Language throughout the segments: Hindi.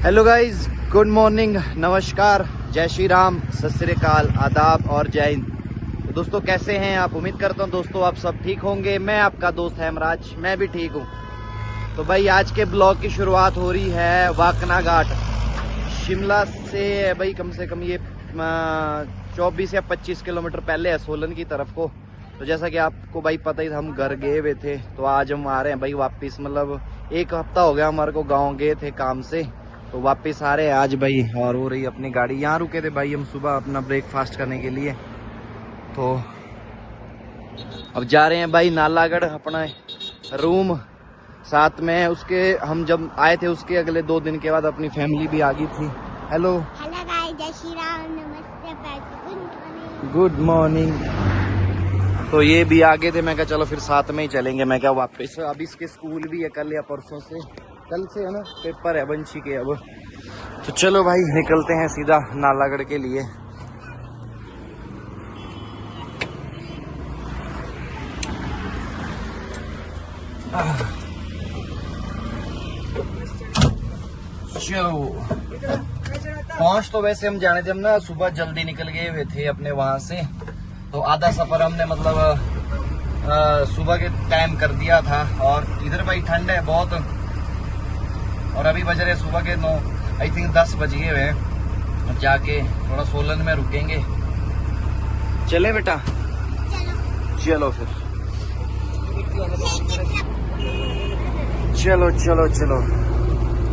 हेलो गाइज, गुड मॉर्निंग, नमस्कार, जय श्री राम, सत श्री अकाल, आदाब और जय हिंद। तो दोस्तों कैसे हैं आप? उम्मीद करता हूं दोस्तों आप सब ठीक होंगे। मैं आपका दोस्त हेमराज, मैं भी ठीक हूं। तो भाई आज के ब्लॉग की शुरुआत हो रही है वाकना घाट शिमला से। भाई कम से कम ये 24 या 25 किलोमीटर पहले है सोलन की तरफ को। तो जैसा कि आपको भाई पता ही था, हम घर गए हुए थे, तो आज हम आ रहे हैं भाई वापस। मतलब एक हफ्ता हो गया हमारे को, गाँव गए थे काम से, तो वापस आ रहे हैं आज भाई। और हो रही अपनी गाड़ी, यहाँ रुके थे भाई हम सुबह अपना ब्रेकफास्ट करने के लिए। तो अब जा रहे हैं भाई नालागढ़ अपना रूम साथ में। उसके हम जब आए थे उसके अगले 2 दिन के बाद अपनी फैमिली भी आ गई थी। हेलो गाइस, जय श्री राम, नमस्ते, गुड मॉर्निंग। तो ये भी आगे थे, मैं कहा चलो फिर साथ में ही चलेंगे। मैं क्या वापस, अब इसके स्कूल भी है कल या परसों से, कल से है ना पेपर है वंशी के अब। तो चलो भाई निकलते हैं सीधा नालागढ़ के लिए। चलो पहुंच तो वैसे हम जाने थे, हम ना सुबह जल्दी निकल गए हुए थे अपने वहां से। तो आधा सफर हमने मतलब सुबह के टाइम कर दिया था। और इधर भाई ठंड है बहुत, और अभी बज रहे सुबह के 9 आई थिंक 10 बज गए हुए हैं। अब जाके थोड़ा सोलन में रुकेंगे। चले बेटा, चलो फिर, चलो चलो चलो।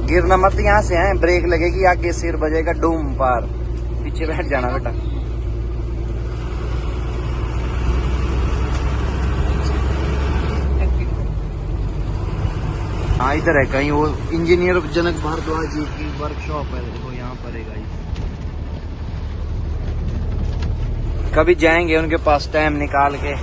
गिरना मत, यहाँ से है ब्रेक लगेगी, आगे सिर बजेगा डूम पार। पीछे बैठ जाना बेटा। हाँ इधर है कहीं, वो इंजीनियर जनक भारद्वाज जी की वर्कशॉप है, देखो यहाँ पर है गाइस। कभी जाएंगे उनके पास टाइम निकाल के।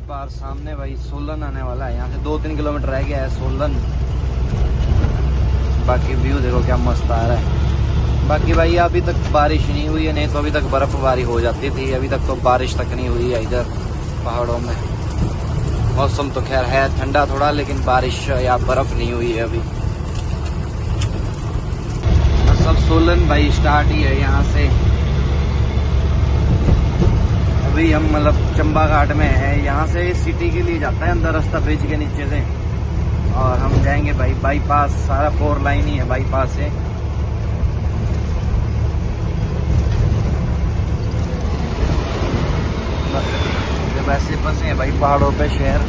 बार सामने भाई सोलन आने वाला है, यहाँ से 2-3 किलोमीटर रह गया है सोलन। बाकी व्यू देखो क्या मस्त आ रहा है। बाकी भाई अभी तक बारिश नहीं हुई है, नहीं तो अभी तक बर्फबारी हो जाती थी। अभी तक तो बारिश तक नहीं हुई है इधर पहाड़ों में। मौसम तो खैर है ठंडा थोड़ा, लेकिन बारिश या बर्फ नहीं हुई है अभी। सब सोलन भाई स्टार्ट ही है यहाँ से। अभी हम मतलब चंबा घाट में है, यहाँ से सिटी के लिए जाता है अंदर रास्ता ब्रिज के नीचे से। और हम जाएंगे भाई बाईपास, सारा 4 लाइन ही है बाईपास से। जब ऐसे बसे हैं भाई पहाड़ों पे शहर।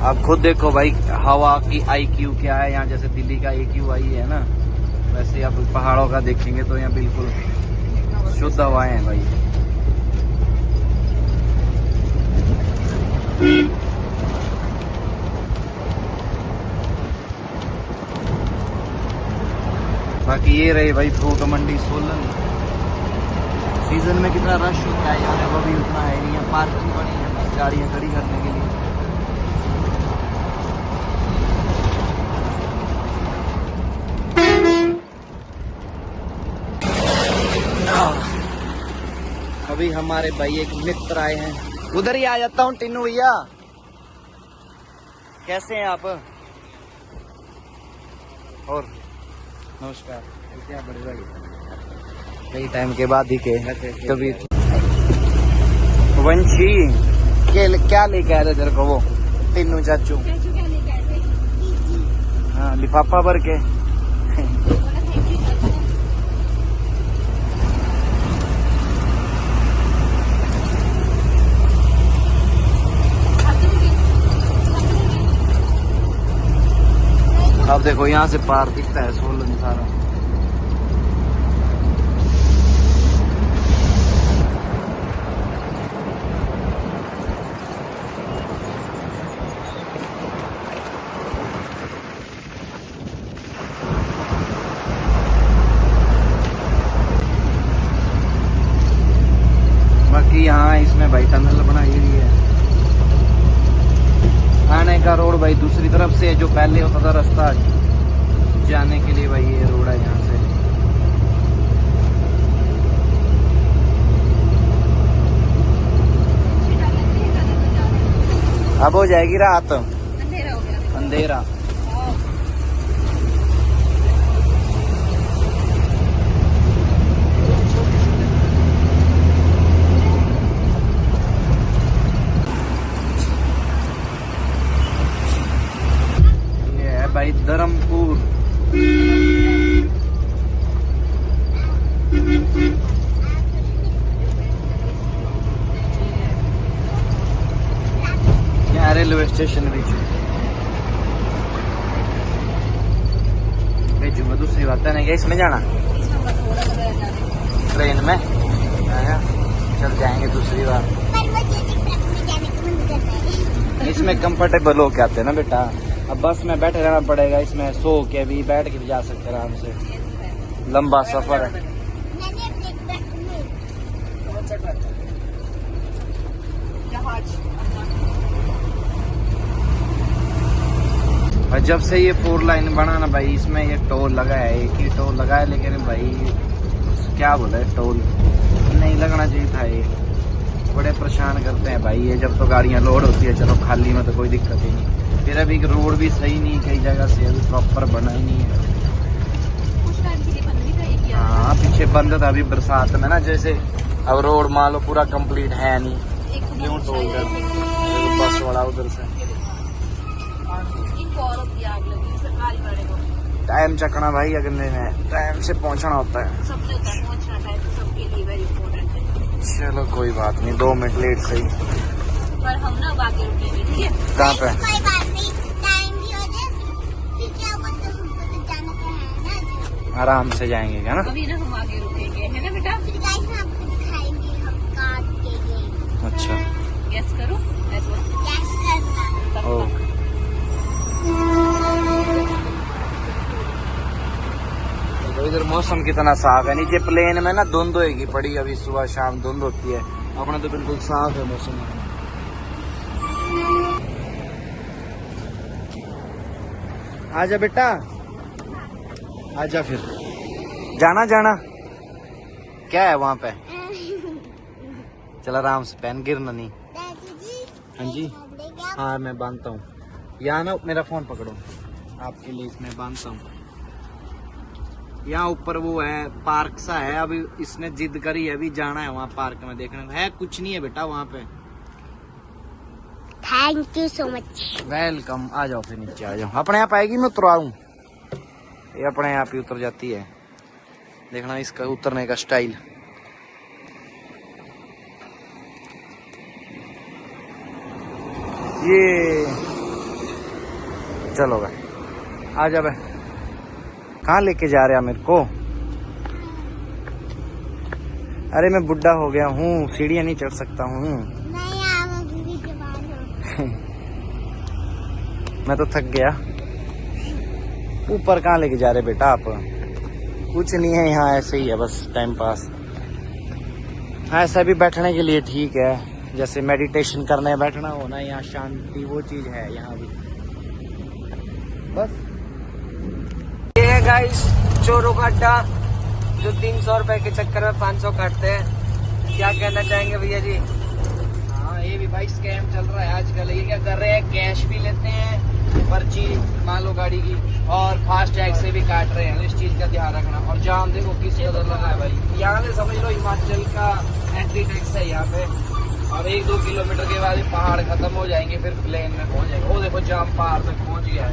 आप खुद देखो भाई हवा की IQ क्या है यहाँ, जैसे दिल्ली का AQI है ना, वैसे आप पहाड़ों का देखेंगे तो यहाँ बिल्कुल शुद्ध हवाएं हैं भाई। बाकी ये रही भाई फ्रूट मंडी सोलन। सीजन में कितना रश होता है यहाँ, वो भी उतना है नहीं। यहाँ पार्किंग बड़ी है गाड़ियाँ खड़ी करने के लिए। अभी हमारे भाई एक मित्र आए हैं, उधर ही आ जाता हूँ। टिन्नू भैया कैसे हैं आप? और नमस्कार, क्या बड़े भाई, कई टाइम के बाद ही के कभी। वंशी क्या लेके आए थे तेरे को वो तीनों चाचू? हाँ, लिफाफा भर के। अब देखो यहाँ से पार दिखता है सोलन सारा। बाकी यहाँ इसमें भाई टनल बनाई हुई है। आने का रोड भाई दूसरी तरफ से है, जो पहले होता था रास्ता जाने के लिए भाई ये रोड है यहाँ से। अब हो जाएगी रात, अंधेरा। भाई धर्मपुर। यहाँ रेलवे स्टेशन भी भेजूंगा। दूसरी बात है ना कि इसमें जाना ट्रेन में चल जाएंगे दूसरी बार। इसमें कंफर्टेबल होके आते हैं ना बेटा। अब बस में बैठे रहना पड़ेगा, इसमें सो के भी बैठ के भी जा सकते आराम से। लंबा सफर है। और जब से ये 4 लाइन बना ना भाई, इसमें ये टोल लगा है, एक ही टोल लगा है, लेकिन भाई क्या बोले टोल नहीं लगना चाहिए था। ये बड़े परेशान करते हैं भाई ये। जब तो गाड़ियां लोड होती है चलो खाली में तो कोई दिक्कत ही नहीं। फिर अभी रोड भी सही नहीं, कई जगह से अभी प्रॉपर बना ही नहीं है। हाँ पीछे बंद था अभी बरसात में ना, जैसे अब रोड मान लो पूरा कंप्लीट है नहीं, क्यों टोल कर बस वाला उधर से टाइम चकना भाई। अगले में टाइम से पहुंचना होता है। चलो कोई बात नहीं, 2 मिनट लेट सही। पर हम ना बाकी रुकेंगे, ठीक है? कहाँ पे? कोई बात नहीं, टाइम भी हो जाए फिर क्या हुआ, तो हमको तो जाना तो है ना। आराम से जाएंगे क्या ना? अभी ना हम आगे रुकेंगे, है ना बेटा? फिर गाइस हम आपको दिखाएंगे हम काट के गए। अच्छा गैस करो, गैस करना। ओके। तो इधर मौसम कितना साफ है। नीचे प्लेन में ना धुंध होगी पड़ी, अभी सुबह शाम धुंध होती है। अपना तो बिल्कुल साफ है मौसम। आजा बेटा आजा। फिर जाना जाना क्या है वहाँ पे? चल आराम से पहन, गिरना नहीं। हाँ जी हाँ मैं बांधता हूँ। यहाँ ना मेरा फोन पकड़ो, आपके लिए इसमें बांधता हूँ। यहाँ ऊपर वो है पार्क सा है, अभी इसने जिद करी है, अभी जाना है वहाँ पार्क में। देखना है कुछ नहीं है बेटा वहाँ पे। Thank you so much. Welcome. आ जाओ फिर नीचे आ जाओ। अपने आप आएगी, मैं उतराऊं? ये अपने आप ही उतर जाती है। देखना इसका उतरने का स्टाइल। ये चलो भाई आ जा भाई। कहाँ लेके जा रहे मेरे को? अरे मैं बुढ़ा हो गया हूँ, सीढ़ियाँ नहीं चढ़ सकता हूँ। मैं तो थक गया। ऊपर कहाँ लेके जा रहे बेटा आप? कुछ नहीं है यहाँ, ऐसे ही है बस टाइम पास। ऐसा भी बैठने के लिए ठीक है, जैसे मेडिटेशन करने बैठना हो ना, यहाँ शांति वो चीज है यहाँ भी बस। ये है गाइस चोरों का अड्डा, जो 300 रुपए के चक्कर में 500 काटते हैं। क्या कहना चाहेंगे भैया जी? हाँ ये भी भाई स्कैम चल रहा है आजकल। ये क्या कर रहे हैं, कैश भी लेते हैं, पर्ची मान लो गाड़ी की, और फास्ट टैग से भी काट रहे हैं। इस चीज का ध्यान रखना। और जाम देखो किस कदर लगा है भाई। यहाँ से समझ लो हिमाचल का एंट्री टैक्स है यहाँ पे। अब 1-2 किलोमीटर के बाद ये पहाड़ खत्म हो जाएंगे, फिर प्लेन में पहुंच जाएंगे। वो देखो जाम पहाड़ तक पहुंच गया है।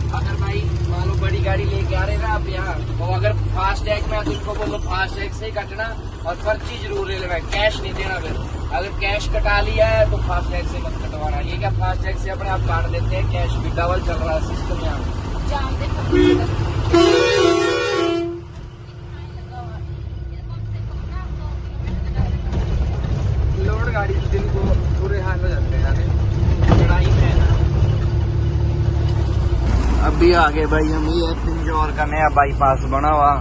अगर भाई मान लो बड़ी गाड़ी लेके आ रहे ना आप यहाँ, और अगर फास्ट टैग में तो इनको बोलो फास्ट टैग से ही कटना, और पर्ची जरूर ले लेना, कैश नहीं देना। फिर अगर कैश कटा लिया है तो फास्ट टैग से मत कटवाना। ये क्या फास्ट टैग से अपने आप काट देते हैं, कैश भी डबल चल रहा है सिस्टम यहाँ। लोड गाड़ी दिन को बुरे हाल हो जाते हैं, लड़ाई में है ना। अभी आगे भाई हम ये पिंजौर का नया बाईपास बना हुआ,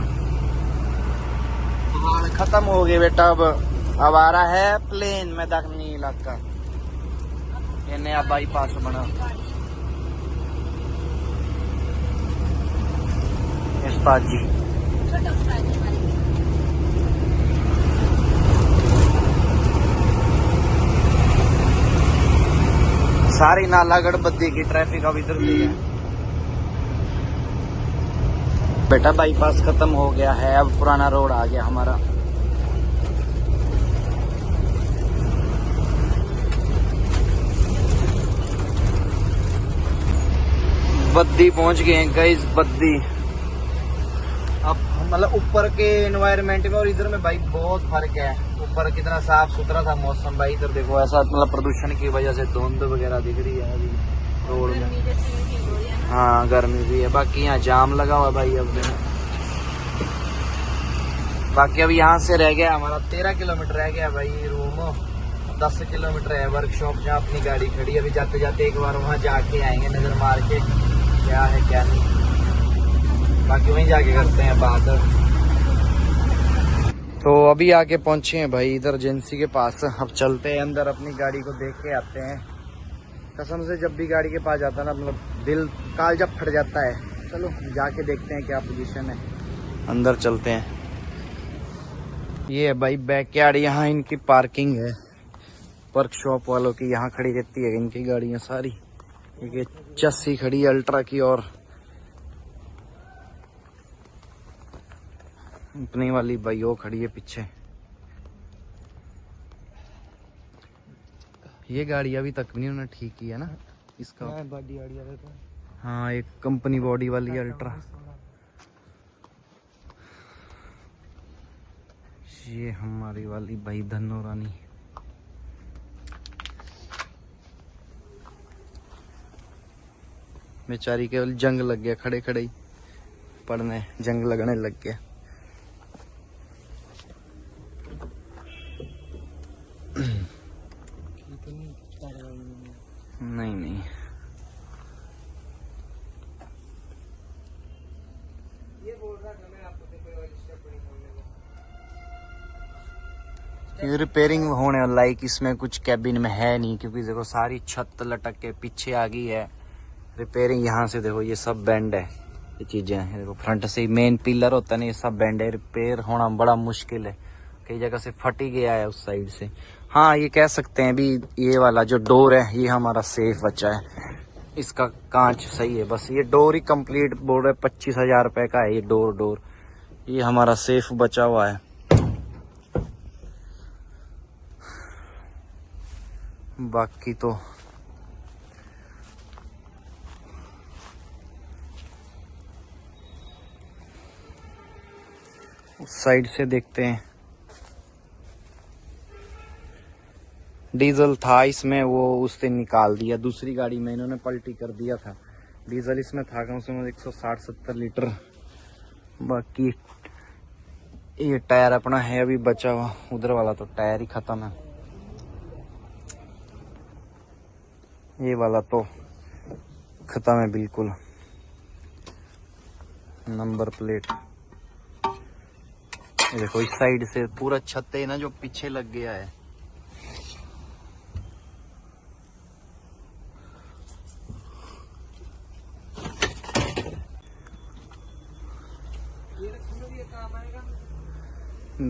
पहाड़ खत्म हो गए बेटा। अब आ रहा है प्लेन में दक्षिणी इलाका, ये नया बाईपास बना। उस्ताद जी सारी नालागढ़ बद्दी की ट्रैफिक अब इधर भी है बेटा। बाईपास खत्म हो गया है, अब पुराना रोड आ गया हमारा। बद्दी पहुंच गए हैं गाइस, बद्दी। अब मतलब ऊपर के एनवायरनमेंट में और इधर में भाई बहुत फर्क है। ऊपर कितना साफ सुथरा था मौसम भाई, इधर देखो ऐसा मतलब प्रदूषण की वजह से धुंध वगैरह दिख रही है अभी रोड में। हाँ गर्मी भी है, बाकी यहाँ जाम लगा हुआ भाई। अब बाकी अब यहाँ से रह गया हमारा 13 किलोमीटर रह गया भाई रूम। 10 किलोमीटर है वर्कशॉप जहाँ अपनी गाड़ी खड़ी है। अभी जाते जाते एक बार वहाँ जाके आएंगे, नजर मार के क्या है क्या नहीं, बाकी वहीं जाके करते हैं बात। तो अभी आके पहुंचे हैं भाई इधर एजेंसी के पास। अब चलते हैं अंदर, अपनी गाड़ी को देख के आते हैं। कसम से जब भी गाड़ी के पास जाता है ना, मतलब दिल कालजा फट जाता है। चलो जाके देखते हैं क्या पोजीशन है, अंदर चलते हैं। ये है भाई बैकयार्ड, यहाँ इनकी पार्किंग है वर्कशॉप वालों की, यहाँ खड़ी रहती है इनकी गाड़ियां सारी। एक चस्सी खड़ी है अल्ट्रा की, और अपनी वाली भाई वो खड़ी है पीछे। ये गाड़ी अभी तक भी नहीं उन्होंने ठीक की है ना इसका। हाँ एक कंपनी बॉडी वाली अल्ट्रा। ये हमारी वाली भाई धन्नो रानी। बेचारी केवल जंग लग गया, खड़े खड़े ही पढ़ने जंग लगने लग गया। नहीं नहीं ये रिपेयरिंग होने लाइक इसमें कुछ कैबिन में है नहीं, क्योंकि देखो सारी छत लटक के पीछे आ गई है। रिपेयरिंग यहाँ से देखो ये सब बैंड है, ये चीजें हैं देखो। फ्रंट से मेन पिलर होता है ना, ये सब बैंड है। रिपेयर होना बड़ा मुश्किल है, कई जगह से फट ही गया है उस साइड से। हाँ ये कह सकते हैं भी ये वाला जो डोर है ये हमारा सेफ बचा है, इसका कांच सही है। बस ये डोर ही कंप्लीट बोल रहे 25,000 रुपए का है ये डोर। ये हमारा सेफ बचा हुआ है। बाकी तो उस साइड से देखते हैं। डीजल था इसमें, वो उस दिन निकाल दिया, दूसरी गाड़ी में इन्होंने पलटी कर दिया था। डीजल इसमें था कम से कम 160-70 लीटर। बाकी ये टायर अपना है अभी बचा हुआ, उधर वाला तो टायर ही खत्म है। ये वाला तो खत्म है बिल्कुल, नंबर प्लेट। ये देखो इस साइड से पूरा छत है ना जो पीछे लग गया है।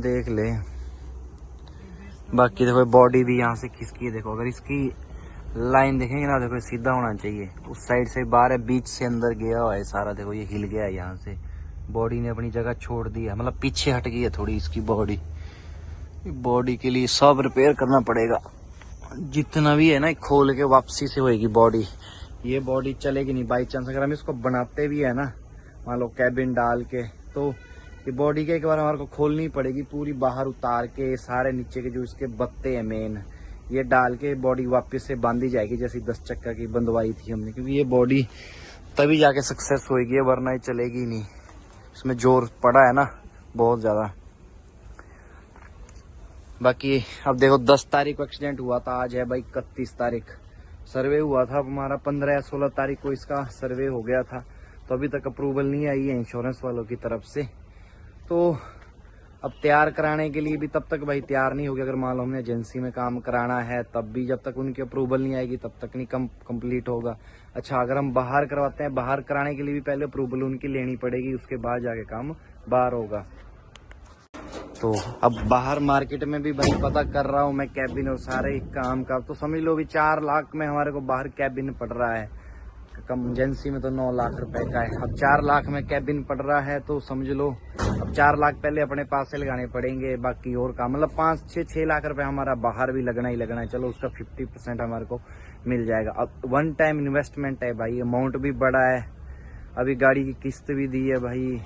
देख ले। बाकी देखो बॉडी भी यहाँ से खिसकी है, देखो अगर इसकी लाइन देखेंगे ना, देखो सीधा होना चाहिए। उस साइड से बाहर है, बीच से अंदर गया हुआ है सारा, देखो ये हिल गया है यहाँ से, बॉडी ने अपनी जगह छोड़ दी है, मतलब पीछे हट गई है थोड़ी इसकी बॉडी। बॉडी के लिए सब रिपेयर करना पड़ेगा, जितना भी है ना खोल के वापसी से होएगी बॉडी। ये बॉडी चलेगी नहीं बाई चांस अगर हम इसको बनाते भी है ना, मान लो कैबिन डाल के, तो ये बॉडी के एक बार हमारे को खोलनी पड़ेगी पूरी, बाहर उतार के सारे नीचे के जो इसके बत्ते हैं मेन, ये डाल के बॉडी वापस से बांधी जाएगी जैसी 10 चक्का की बंधवाई थी हमने, क्योंकि ये बॉडी तभी जाके सक्सेस होएगी, वरना ये चलेगी नहीं। इसमें जोर पड़ा है ना बहुत ज्यादा। बाकी अब देखो 10 तारीख को एक्सीडेंट हुआ था, आज है भाई 31 तारीख। सर्वे हुआ था हमारा 15 या 16 तारीख को इसका सर्वे हो गया था, तो अभी तक अप्रूवल नहीं आई है इंश्योरेंस वालों की तरफ से। तो अब तैयार कराने के लिए भी तब तक भाई तैयार नहीं होगी, अगर मान लो हमने एजेंसी में काम कराना है तब भी जब तक उनकी अप्रूवल नहीं आएगी तब तक नहीं कंप्लीट होगा। अच्छा अगर हम बाहर करवाते हैं, बाहर कराने के लिए भी पहले अप्रूवल उनकी लेनी पड़ेगी, उसके बाद जाके काम बाहर होगा। तो अब बाहर मार्केट में भी भाई पता कर रहा हूँ मैं कैबिन और सारे काम का, तो समझ लो भी 4 लाख में हमारे को बाहर कैबिन पड़ रहा है, कम एजेंसी में तो 9 लाख रुपए का है। अब 4 लाख में कैबिन पड़ रहा है तो समझ लो अब 4 लाख पहले अपने पास से लगाने पड़ेंगे, बाकी और काम मतलब 5-6 लाख रुपए हमारा बाहर भी लगना ही लगना है। चलो उसका 50% हमारे को मिल जाएगा। अब 1 टाइम इन्वेस्टमेंट है भाई, अमाउंट भी बड़ा है, अभी गाड़ी की किस्त भी दी है भाई,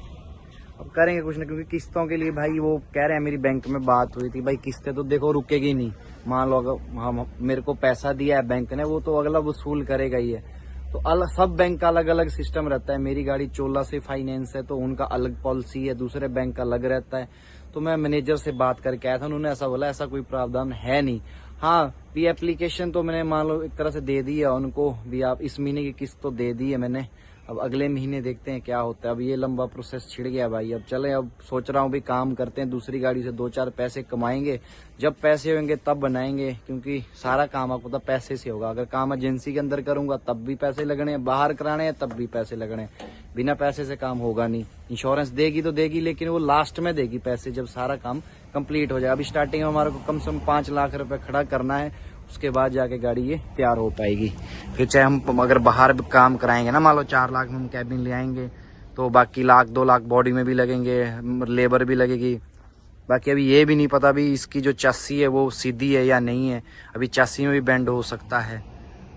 अब करेंगे कुछ ना, क्योंकि किस्तों के लिए भाई वो कह रहे हैं, मेरी बैंक में बात हुई थी भाई किस्तें तो देखो रुकेगी नहीं, मान लो अगर हम मेरे को पैसा दिया है बैंक ने वो तो अगला वसूल करेगा ही है। तो सब बैंक का अलग अलग सिस्टम रहता है, मेरी गाड़ी चोला से फाइनेंस है तो उनका अलग पॉलिसी है, दूसरे बैंक का अलग रहता है। तो मैं मैनेजर से बात करके आया था, उन्होंने ऐसा बोला ऐसा कोई प्रावधान है नहीं। हाँ भी एप्लीकेशन तो मैंने मान लो एक तरह से दे दी है उनको भी, आप इस महीने की किस्त तो दे दी है मैंने, अब अगले महीने देखते हैं क्या होता है। अब ये लंबा प्रोसेस छिड़ गया भाई, अब चले अब सोच रहा हूँ भी काम करते हैं, दूसरी गाड़ी से 2-4 पैसे कमाएंगे, जब पैसे होंगे तब बनाएंगे, क्योंकि सारा काम आपको पता पैसे से होगा। अगर काम एजेंसी के अंदर करूंगा तब भी पैसे लगने हैं, बाहर कराने हैं तब भी पैसे लगने हैं, बिना पैसे से काम होगा नहीं। इंश्योरेंस देगी तो देगी, लेकिन वो लास्ट में देगी पैसे जब सारा काम कंप्लीट हो जाए। अभी स्टार्टिंग में हमारे को कम से कम 5 लाख रुपए खड़ा करना है, उसके बाद जाके गाड़ी ये तैयार हो पाएगी। फिर चाहे हम अगर बाहर भी काम कराएंगे ना, मान लो 4 लाख में हम कैबिन ले आएंगे तो बाकी 1-2 लाख बॉडी में भी लगेंगे, लेबर भी लगेगी। बाकी अभी ये भी नहीं पता भी इसकी जो चस्सी है वो सीधी है या नहीं है, अभी चस्सी में भी बेंड हो सकता है।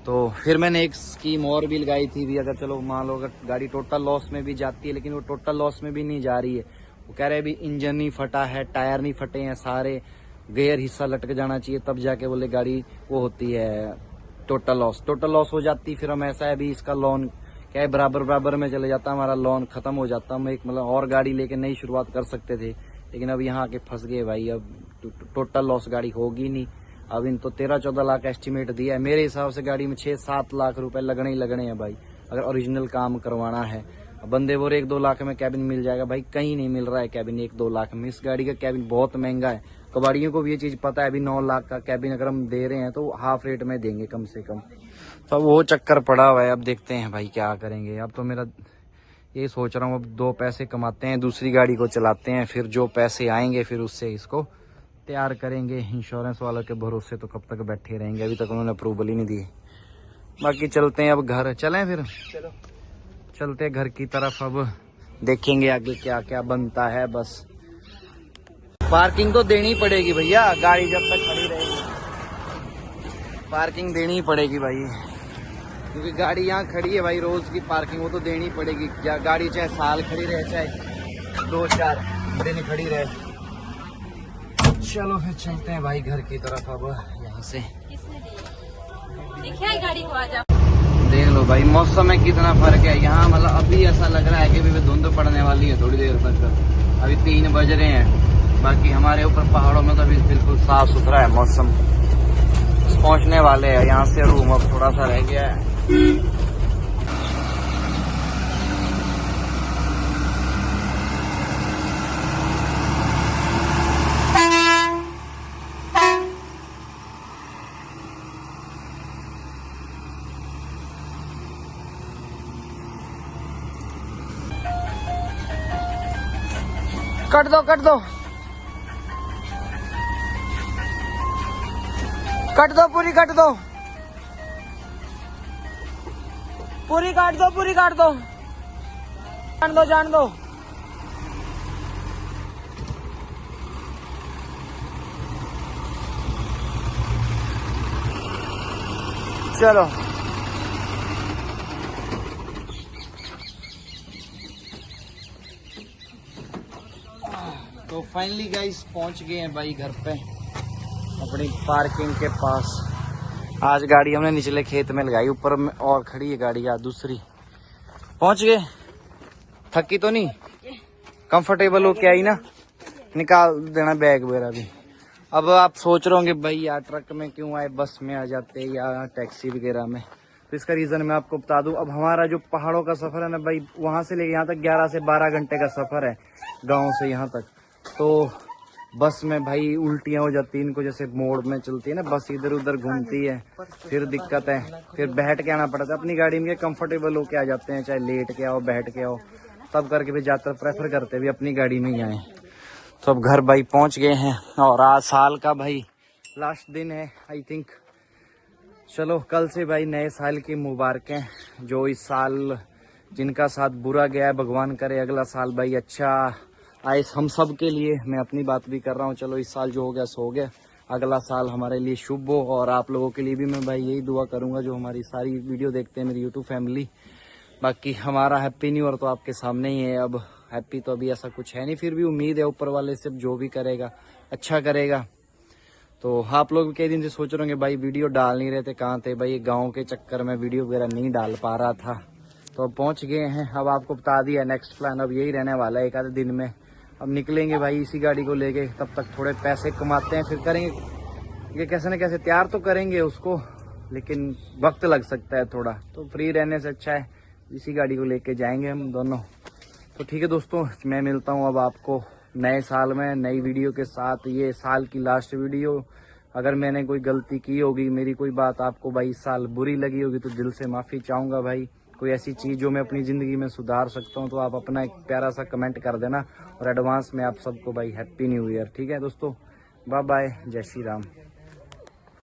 तो फिर मैंने एक स्कीम और भी लगाई थी भी, अगर चलो मान लो अगर गाड़ी टोटल लॉस में भी जाती है, लेकिन वो टोटल लॉस में भी नहीं जा रही है, वो कह रहे हैं भी इंजन नहीं फटा है, टायर नहीं फटे हैं सारे, गेयर हिस्सा लटक जाना चाहिए तब जाके बोले गाड़ी वो होती है टोटल लॉस। टोटल लॉस हो जाती फिर हम ऐसा है भी इसका लोन क्या है बराबर में चले जाता, हमारा लोन खत्म हो जाता, हम एक मतलब और गाड़ी लेके नई शुरुआत कर सकते थे, लेकिन अब यहाँ आके फंस गए भाई। अब टोटल लॉस गाड़ी होगी नहीं, अब इन तो 13-14 लाख एस्टिमेट दिया है, मेरे हिसाब से गाड़ी में 6-7 लाख रुपए लगने ही लगने हैं भाई, अगर ओरिजिनल काम करवाना है। बंदे बोरे 1-2 लाख में कैबिन मिल जाएगा भाई, कहीं नहीं मिल रहा है कैबिन 1-2 लाख में। इस गाड़ी का कैबिन बहुत महंगा है, कबाड़ियों को भी ये चीज पता है, अभी 9 लाख का कैबिन अगर हम दे रहे हैं तो हाफ रेट में देंगे कम से कम। तो वो चक्कर पड़ा हुआ है, अब देखते हैं भाई क्या करेंगे। अब तो मेरा ये सोच रहा हूँ अब 2 पैसे कमाते हैं, दूसरी गाड़ी को चलाते हैं, फिर जो पैसे आएंगे फिर उससे इसको तैयार करेंगे। इंश्योरेंस वालों के भरोसे तो कब तक बैठे रहेंगे, अभी तक उन्होंने अप्रूवल ही नहीं दी। बाकी चलते हैं अब घर, चलें फिर चलो चलते घर की तरफ, अब देखेंगे आगे क्या क्या बनता है। बस पार्किंग तो देनी पड़ेगी भैया, गाड़ी जब तक खड़ी रहेगी पार्किंग देनी ही पड़ेगी भाई, क्योंकि गाड़ी यहाँ खड़ी है भाई, रोज की पार्किंग वो तो देनी पड़ेगी। गाड़ी चाहे साल खड़ी रहे चाहे 2-4 दिन खड़ी रहे। चलो फिर चलते हैं भाई घर की तरफ अब यहाँ से। देखिए गाड़ी को आ जाओ, देख लो भाई मौसम में कितना फर्क है यहाँ, मतलब अभी ऐसा लग रहा है कि भी धुंध पड़ने वाली है थोड़ी देर तक, अभी 3 बज रहे हैं। बाकी हमारे ऊपर पहाड़ों में तो अभी बिल्कुल साफ सुथरा है मौसम। पहुंचने वाले हैं यहाँ से, रूम अब थोड़ा सा रह गया है। कट दो कट दो कट दो, पूरी कट दो, पूरी काट दो, पूरी काट दो, जान दो जान दो, चलो तो फाइनली गाइस पहुंच गए हैं भाई घर पे अपनी पार्किंग के पास। आज गाड़ी हमने निचले खेत में लगाई, ऊपर में और खड़ी है गाड़ी यार दूसरी। पहुंच गए, थकी तो नहीं, कंफर्टेबल हो के आई ना। निकाल देना बैग वगैरह भी। अब आप सोच रहे होंगे भाई यार ट्रक में क्यों आए, बस में आ जाते या टैक्सी वगैरह में। तो इसका रीजन मैं आपको बता दूं, अब हमारा जो पहाड़ों का सफर है ना भाई, वहां से लेके यहाँ तक 11 से 12 घंटे का सफर है गाँव से यहाँ तक। तो बस में भाई उल्टियां हो जाती है इनको, जैसे मोड़ में चलती है ना बस, इधर उधर घूमती है, फिर दिक्कत है, फिर बैठ के आना पड़ता है। अपनी गाड़ी में कंफर्टेबल होके आ जाते हैं, चाहे लेट के आओ बैठ के आओ, तब करके भी ज्यादातर प्रेफर करते हैं भी अपनी गाड़ी में ही आए। तो अब घर भाई पहुंच गए हैं और आज साल का भाई लास्ट दिन है आई थिंक। चलो कल से भाई नए साल की मुबारकें। जो इस साल जिनका साथ बुरा गया है, भगवान करे अगला साल भाई अच्छा आए हम सब के लिए। मैं अपनी बात भी कर रहा हूँ, चलो इस साल जो हो गया सो हो गया, अगला साल हमारे लिए शुभ हो। और आप लोगों के लिए भी मैं भाई यही दुआ करूंगा जो हमारी सारी वीडियो देखते हैं, मेरी यूट्यूब फैमिली। बाकी हमारा हैप्पी न्यू ईयर तो आपके सामने ही है। अब हैप्पी तो अभी ऐसा कुछ है नहीं, फिर भी उम्मीद है ऊपर वाले से जो भी करेगा अच्छा करेगा। तो आप लोग कई दिन से सोच रहे होंगे भाई वीडियो डाल नहीं रहे थे, कहाँ थे भाई, गाँव के चक्कर में वीडियो वगैरह नहीं डाल पा रहा था। तो अब पहुँच गए हैं। अब आपको बता दिया नेक्स्ट प्लान अब यही रहने वाला है, एक आधे दिन में अब निकलेंगे भाई इसी गाड़ी को लेके। तब तक थोड़े पैसे कमाते हैं, फिर करेंगे ये कैसे न कैसे, तैयार तो करेंगे उसको, लेकिन वक्त लग सकता है थोड़ा। तो फ्री रहने से अच्छा है इसी गाड़ी को लेके जाएंगे हम दोनों। तो ठीक है दोस्तों, मैं मिलता हूँ अब आपको नए साल में नई वीडियो के साथ। ये साल की लास्ट वीडियो। अगर मैंने कोई गलती की होगी, मेरी कोई बात आपको भाई इस साल बुरी लगी होगी, तो दिल से माफ़ी चाहूँगा भाई। कोई ऐसी चीज़ जो मैं अपनी ज़िंदगी में सुधार सकता हूँ तो आप अपना एक प्यारा सा कमेंट कर देना। और एडवांस में आप सबको भाई हैप्पी न्यू ईयर। ठीक है दोस्तों, बाय बाय, जय श्री राम।